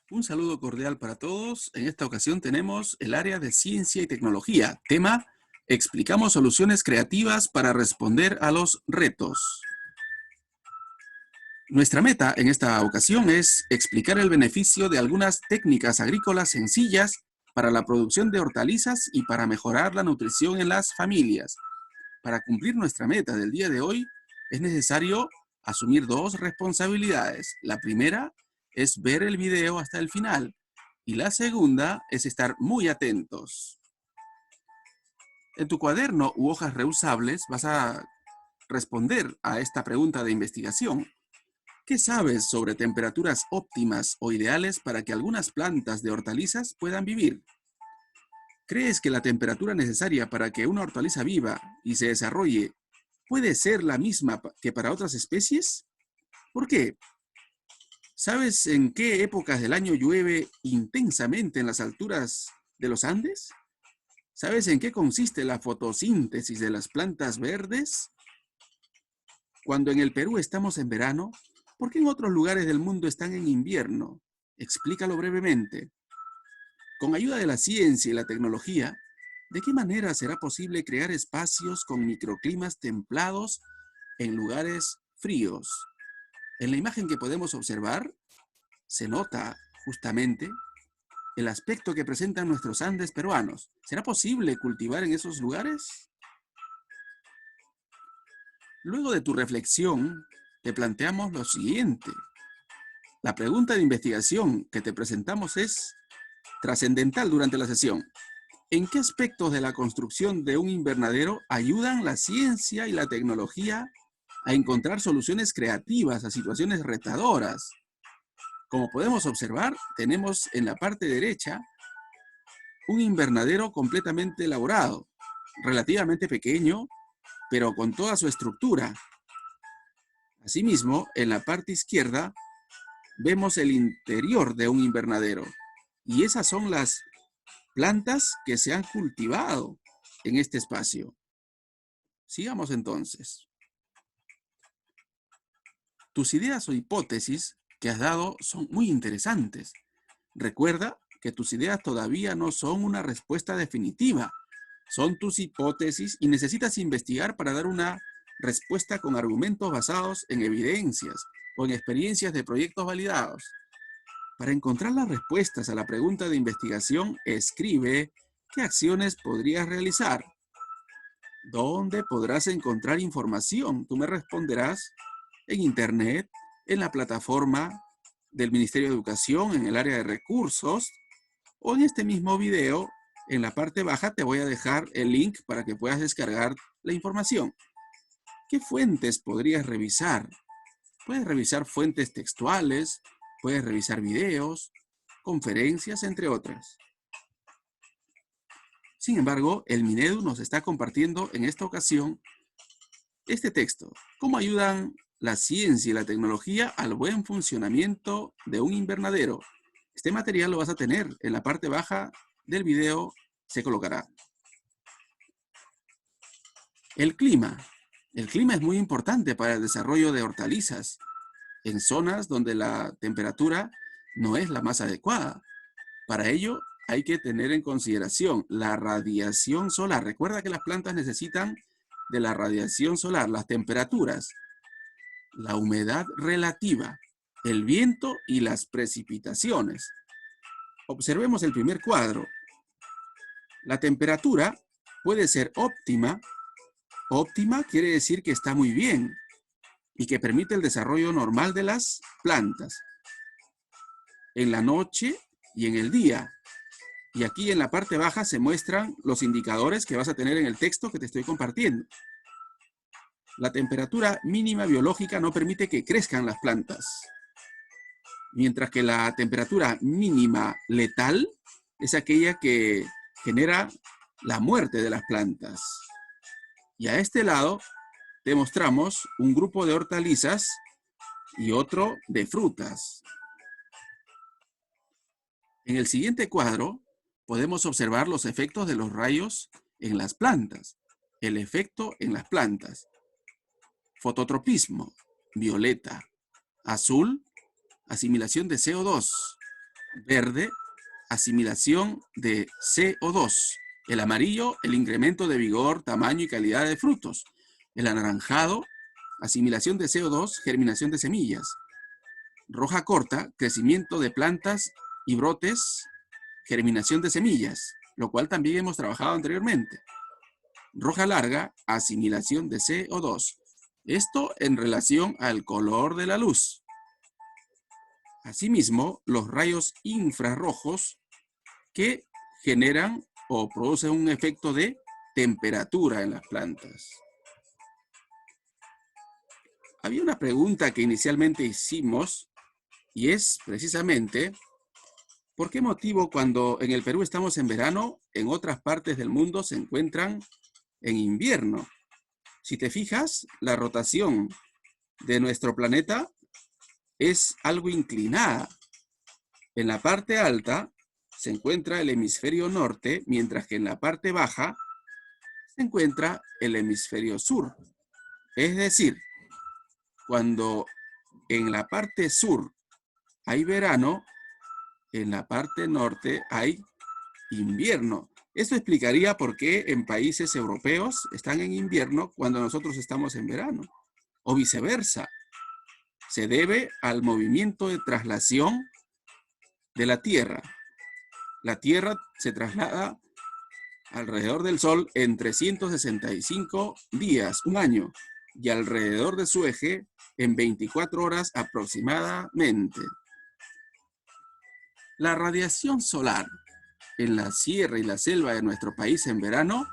Un saludo cordial para todos. En esta ocasión tenemos el área de ciencia y tecnología. Tema: explicamos soluciones creativas para responder a los retos. Nuestra meta en esta ocasión es explicar el beneficio de algunas técnicas agrícolas sencillas para la producción de hortalizas y para mejorar la nutrición en las familias. Para cumplir nuestra meta del día de hoy, es necesario asumir dos responsabilidades. La primera es ver el video hasta el final y la segunda es estar muy atentos. En tu cuaderno u hojas reusables vas a responder a esta pregunta de investigación. ¿Qué sabes sobre temperaturas óptimas o ideales para que algunas plantas de hortalizas puedan vivir? ¿Crees que la temperatura necesaria para que una hortaliza viva y se desarrolle puede ser la misma que para otras especies? ¿Por qué? ¿Sabes en qué épocas del año llueve intensamente en las alturas de los Andes? ¿Sabes en qué consiste la fotosíntesis de las plantas verdes? Cuando en el Perú estamos en verano, ¿por qué en otros lugares del mundo están en invierno? Explícalo brevemente. Con ayuda de la ciencia y la tecnología, ¿de qué manera será posible crear espacios con microclimas templados en lugares fríos? En la imagen que podemos observar, se nota justamente el aspecto que presentan nuestros Andes peruanos. ¿Será posible cultivar en esos lugares? Luego de tu reflexión, te planteamos lo siguiente. La pregunta de investigación que te presentamos es trascendental durante la sesión. ¿En qué aspectos de la construcción de un invernadero ayudan la ciencia y la tecnología a encontrar soluciones creativas a situaciones retadoras? Como podemos observar, tenemos en la parte derecha un invernadero completamente elaborado, relativamente pequeño, pero con toda su estructura. Asimismo, en la parte izquierda vemos el interior de un invernadero, y esas son las plantas que se han cultivado en este espacio. Sigamos entonces. Tus ideas o hipótesis que has dado son muy interesantes. Recuerda que tus ideas todavía no son una respuesta definitiva. Son tus hipótesis y necesitas investigar para dar una respuesta con argumentos basados en evidencias o en experiencias de proyectos validados. Para encontrar las respuestas a la pregunta de investigación, escribe qué acciones podrías realizar. ¿Dónde podrás encontrar información? Tú me responderás en Internet, en la plataforma del Ministerio de Educación, en el área de recursos, o en este mismo video, en la parte baja te voy a dejar el link para que puedas descargar la información. ¿Qué fuentes podrías revisar? Puedes revisar fuentes textuales, puedes revisar videos, conferencias, entre otras. Sin embargo, el Minedu nos está compartiendo en esta ocasión este texto. ¿Cómo ayudan la ciencia y la tecnología al buen funcionamiento de un invernadero? Este material lo vas a tener en la parte baja del video, se colocará. El clima. El clima es muy importante para el desarrollo de hortalizas en zonas donde la temperatura no es la más adecuada. Para ello, hay que tener en consideración la radiación solar. Recuerda que las plantas necesitan de la radiación solar, las temperaturas, la humedad relativa, el viento y las precipitaciones. Observemos el primer cuadro. La temperatura puede ser óptima. Óptima quiere decir que está muy bien y que permite el desarrollo normal de las plantas en la noche y en el día. Y aquí en la parte baja se muestran los indicadores que vas a tener en el texto que te estoy compartiendo. La temperatura mínima biológica no permite que crezcan las plantas, mientras que la temperatura mínima letal es aquella que genera la muerte de las plantas. Y a este lado te mostramos un grupo de hortalizas y otro de frutas. En el siguiente cuadro podemos observar los efectos de los rayos en las plantas. El efecto en las plantas. Fototropismo, violeta. Azul, asimilación de CO2. Verde, asimilación de CO2. El amarillo, el incremento de vigor, tamaño y calidad de frutos. El anaranjado, asimilación de CO2, germinación de semillas. Roja corta, crecimiento de plantas y brotes, germinación de semillas, lo cual también hemos trabajado anteriormente. Roja larga, asimilación de CO2. Esto en relación al color de la luz. Asimismo, los rayos infrarrojos que generan o producen un efecto de temperatura en las plantas. Había una pregunta que inicialmente hicimos y es precisamente, ¿por qué motivo cuando en el Perú estamos en verano, en otras partes del mundo se encuentran en invierno? Si te fijas, la rotación de nuestro planeta es algo inclinada. En la parte alta se encuentra el hemisferio norte, mientras que en la parte baja se encuentra el hemisferio sur. Es decir, cuando en la parte sur hay verano, en la parte norte hay invierno. Esto explicaría por qué en países europeos están en invierno cuando nosotros estamos en verano, o viceversa. Se debe al movimiento de traslación de la Tierra. La Tierra se traslada alrededor del Sol en 365 días, un año, y alrededor de su eje en 24 horas aproximadamente. La radiación solar en la sierra y la selva de nuestro país en verano,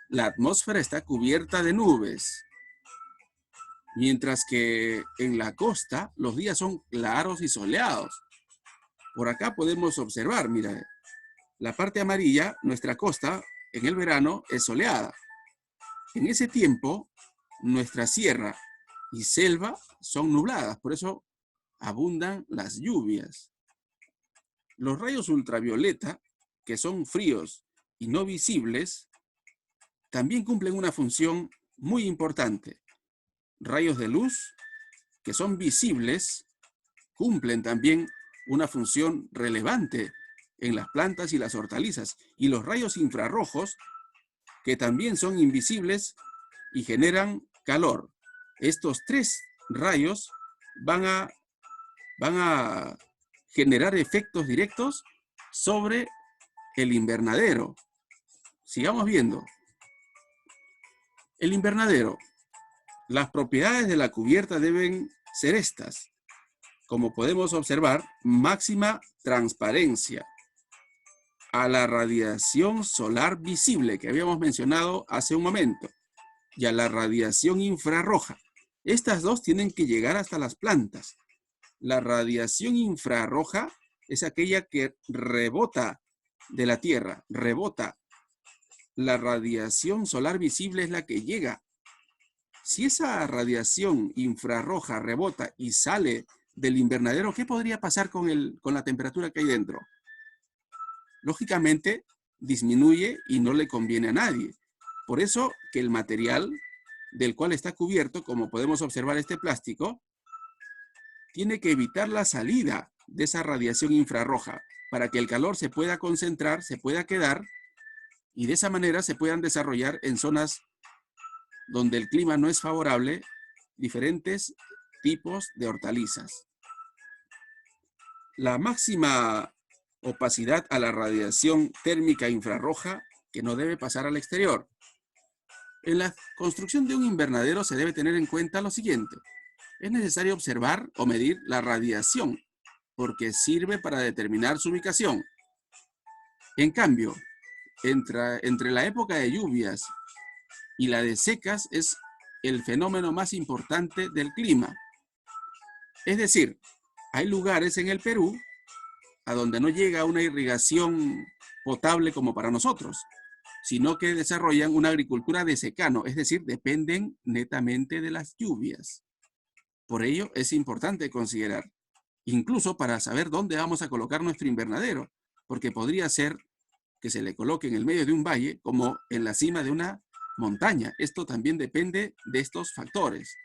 la atmósfera está cubierta de nubes, mientras que en la costa los días son claros y soleados. Por acá podemos observar, mira, la parte amarilla, nuestra costa en el verano es soleada. En ese tiempo, nuestra sierra y selva son nubladas, por eso abundan las lluvias. Los rayos ultravioleta, que son fríos y no visibles, también cumplen una función muy importante. Rayos de luz, que son visibles, cumplen también una función relevante en las plantas y las hortalizas. Y los rayos infrarrojos, que también son invisibles y generan calor. Estos tres rayos van a generar efectos directos sobre el invernadero. Sigamos viendo. El invernadero. Las propiedades de la cubierta deben ser estas. Como podemos observar, máxima transparencia a la radiación solar visible que habíamos mencionado hace un momento y a la radiación infrarroja. Estas dos tienen que llegar hasta las plantas. La radiación infrarroja es aquella que rebota de la Tierra, rebota. La radiación solar visible es la que llega. Si esa radiación infrarroja rebota y sale del invernadero, ¿qué podría pasar con la temperatura que hay dentro? Lógicamente, disminuye y no le conviene a nadie. Por eso que el material del cual está cubierto, como podemos observar este plástico, tiene que evitar la salida de esa radiación infrarroja para que el calor se pueda concentrar, se pueda quedar y de esa manera se puedan desarrollar en zonas donde el clima no es favorable diferentes tipos de hortalizas. La máxima opacidad a la radiación térmica infrarroja que no debe pasar al exterior. En la construcción de un invernadero se debe tener en cuenta lo siguiente. Es necesario observar o medir la radiación porque sirve para determinar su ubicación. En cambio, entre la época de lluvias y la de secas es el fenómeno más importante del clima. Es decir, hay lugares en el Perú a donde no llega una irrigación potable como para nosotros, sino que desarrollan una agricultura de secano, es decir, dependen netamente de las lluvias. Por ello, es importante considerar, incluso para saber dónde vamos a colocar nuestro invernadero, porque podría ser que se le coloque en el medio de un valle como en la cima de una montaña. Esto también depende de estos factores.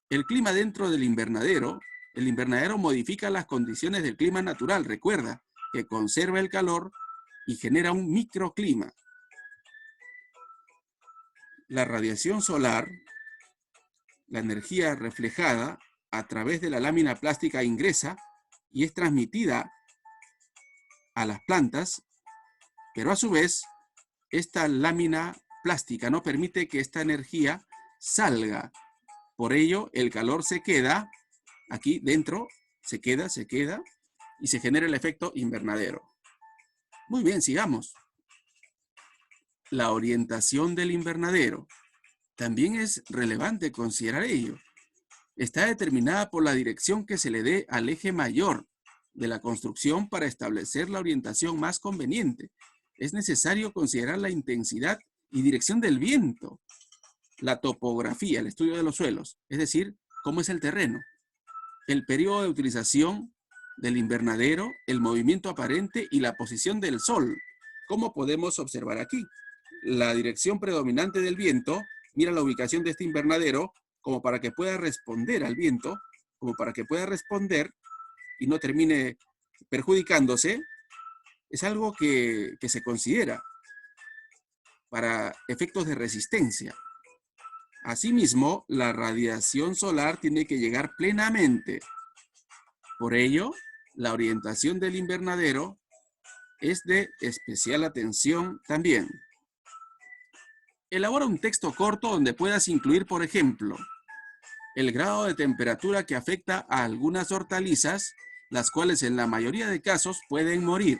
El clima dentro del invernadero, el invernadero modifica las condiciones del clima natural. Recuerda, que conserva el calor y genera un microclima. La radiación solar, la energía reflejada a través de la lámina plástica ingresa y es transmitida a las plantas, pero a su vez, esta lámina plástica no permite que esta energía salga. Por ello, el calor se queda aquí dentro, se queda y se genera el efecto invernadero. Muy bien, sigamos. La orientación del invernadero. También es relevante considerar ello. Está determinada por la dirección que se le dé al eje mayor de la construcción para establecer la orientación más conveniente. Es necesario considerar la intensidad y dirección del viento, la topografía, el estudio de los suelos, es decir, cómo es el terreno, el periodo de utilización del invernadero, el movimiento aparente y la posición del sol, como podemos observar aquí. La dirección predominante del viento, mira la ubicación de este invernadero, como para que pueda responder al viento, como para que pueda responder y no termine perjudicándose, es algo que se considera para efectos de resistencia. Asimismo, la radiación solar tiene que llegar plenamente. Por ello, la orientación del invernadero es de especial atención también. Elabora un texto corto donde puedas incluir, por ejemplo, el grado de temperatura que afecta a algunas hortalizas, las cuales en la mayoría de casos pueden morir.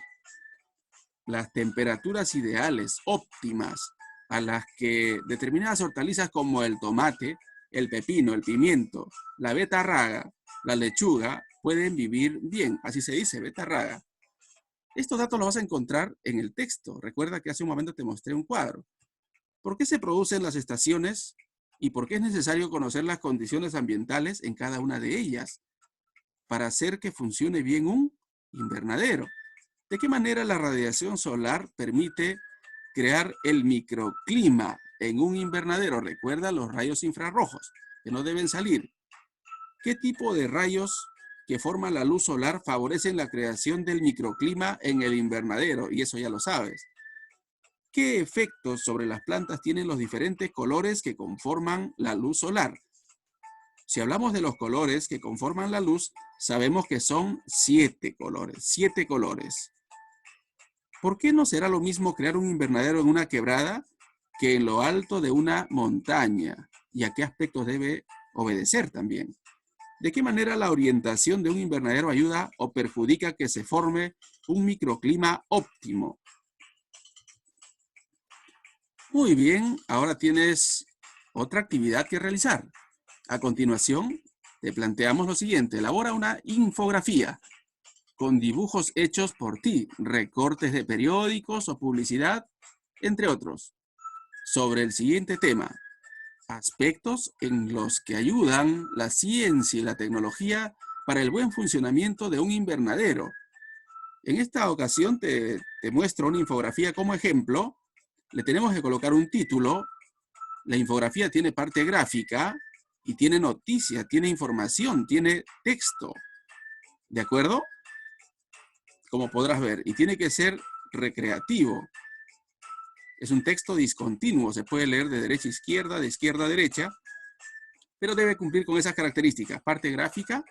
Las temperaturas ideales, óptimas, a las que determinadas hortalizas como el tomate, el pepino, el pimiento, la betarraga, la lechuga, pueden vivir bien. Así se dice, betarraga. Estos datos los vas a encontrar en el texto. Recuerda que hace un momento te mostré un cuadro. ¿Por qué se producen las estaciones y por qué es necesario conocer las condiciones ambientales en cada una de ellas para hacer que funcione bien un invernadero? ¿De qué manera la radiación solar permite crear el microclima en un invernadero? Recuerda los rayos infrarrojos, que no deben salir. ¿Qué tipo de rayos que forma la luz solar favorecen la creación del microclima en el invernadero? Y eso ya lo sabes. ¿Qué efectos sobre las plantas tienen los diferentes colores que conforman la luz solar? Si hablamos de los colores que conforman la luz, sabemos que son 7 colores, 7 colores. ¿Por qué no será lo mismo crear un invernadero en una quebrada que en lo alto de una montaña? ¿Y a qué aspectos debe obedecer también? ¿De qué manera la orientación de un invernadero ayuda o perjudica que se forme un microclima óptimo? Muy bien, ahora tienes otra actividad que realizar. A continuación, te planteamos lo siguiente. Elabora una infografía con dibujos hechos por ti, recortes de periódicos o publicidad, entre otros, sobre el siguiente tema: aspectos en los que ayudan la ciencia y la tecnología para el buen funcionamiento de un invernadero. En esta ocasión te muestro una infografía como ejemplo. Le tenemos que colocar un título. La infografía tiene parte gráfica y tiene noticias, tiene información, tiene texto. ¿De acuerdo? Como podrás ver, y tiene que ser recreativo. Es un texto discontinuo, se puede leer de derecha a izquierda, de izquierda a derecha, pero debe cumplir con esas características: parte gráfica,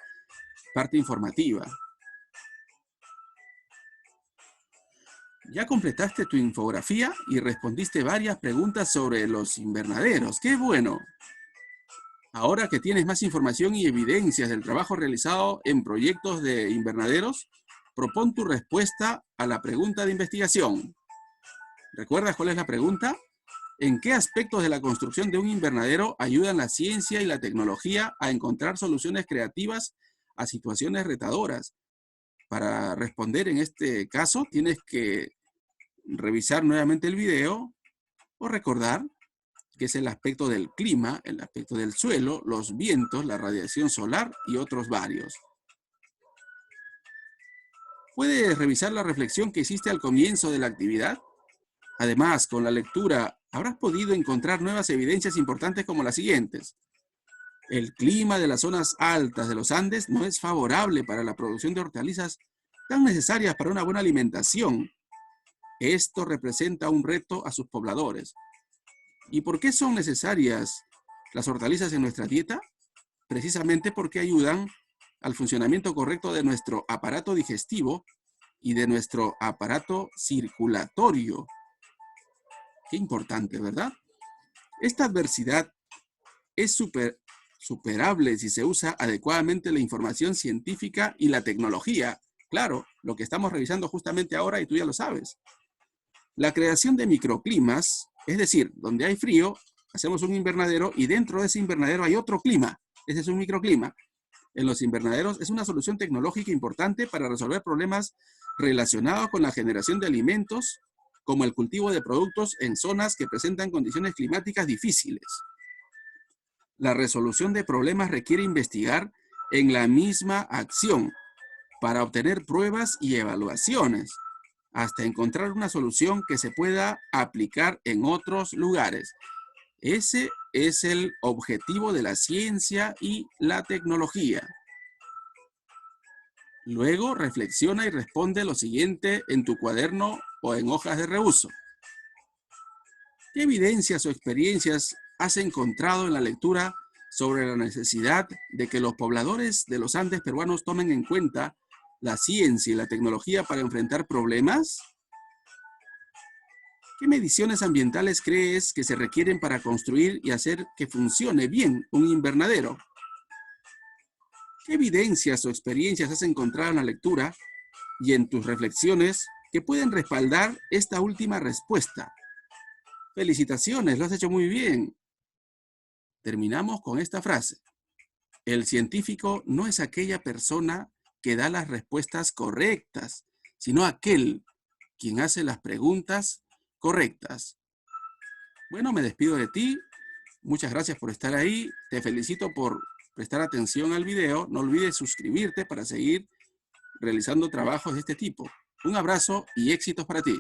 parte informativa. Ya completaste tu infografía y respondiste varias preguntas sobre los invernaderos. ¡Qué bueno! Ahora que tienes más información y evidencias del trabajo realizado en proyectos de invernaderos, propón tu respuesta a la pregunta de investigación. ¿Recuerdas cuál es la pregunta? ¿En qué aspectos de la construcción de un invernadero ayudan la ciencia y la tecnología a encontrar soluciones creativas a situaciones retadoras? Para responder en este caso, tienes que revisar nuevamente el video o recordar que es el aspecto del clima, el aspecto del suelo, los vientos, la radiación solar y otros varios. ¿Puedes revisar la reflexión que hiciste al comienzo de la actividad? Además, con la lectura habrás podido encontrar nuevas evidencias importantes como las siguientes. El clima de las zonas altas de los Andes no es favorable para la producción de hortalizas tan necesarias para una buena alimentación. Esto representa un reto a sus pobladores. ¿Y por qué son necesarias las hortalizas en nuestra dieta? Precisamente porque ayudan al funcionamiento correcto de nuestro aparato digestivo y de nuestro aparato circulatorio. Qué importante, ¿verdad? Esta adversidad es superable si se usa adecuadamente la información científica y la tecnología. Claro, lo que estamos revisando justamente ahora y tú ya lo sabes. La creación de microclimas, es decir, donde hay frío, hacemos un invernadero y dentro de ese invernadero hay otro clima. Ese es un microclima. En los invernaderos es una solución tecnológica importante para resolver problemas relacionados con la generación de alimentos, como el cultivo de productos en zonas que presentan condiciones climáticas difíciles. La resolución de problemas requiere investigar en la misma acción para obtener pruebas y evaluaciones, hasta encontrar una solución que se pueda aplicar en otros lugares. Ese es el objetivo de la ciencia y la tecnología. Luego reflexiona y responde lo siguiente en tu cuaderno o en hojas de reuso. ¿Qué evidencias o experiencias has encontrado en la lectura sobre la necesidad de que los pobladores de los Andes peruanos tomen en cuenta la ciencia y la tecnología para enfrentar problemas? ¿Qué mediciones ambientales crees que se requieren para construir y hacer que funcione bien un invernadero? ¿Qué evidencias o experiencias has encontrado en la lectura y en tus reflexiones que pueden respaldar esta última respuesta? Felicitaciones, lo has hecho muy bien. Terminamos con esta frase. El científico no es aquella persona que da las respuestas correctas, sino aquel quien hace las preguntas correctas. Bueno, me despido de ti. Muchas gracias por estar ahí. Te felicito por prestar atención al video. No olvides suscribirte para seguir realizando trabajos de este tipo. Un abrazo y éxitos para ti.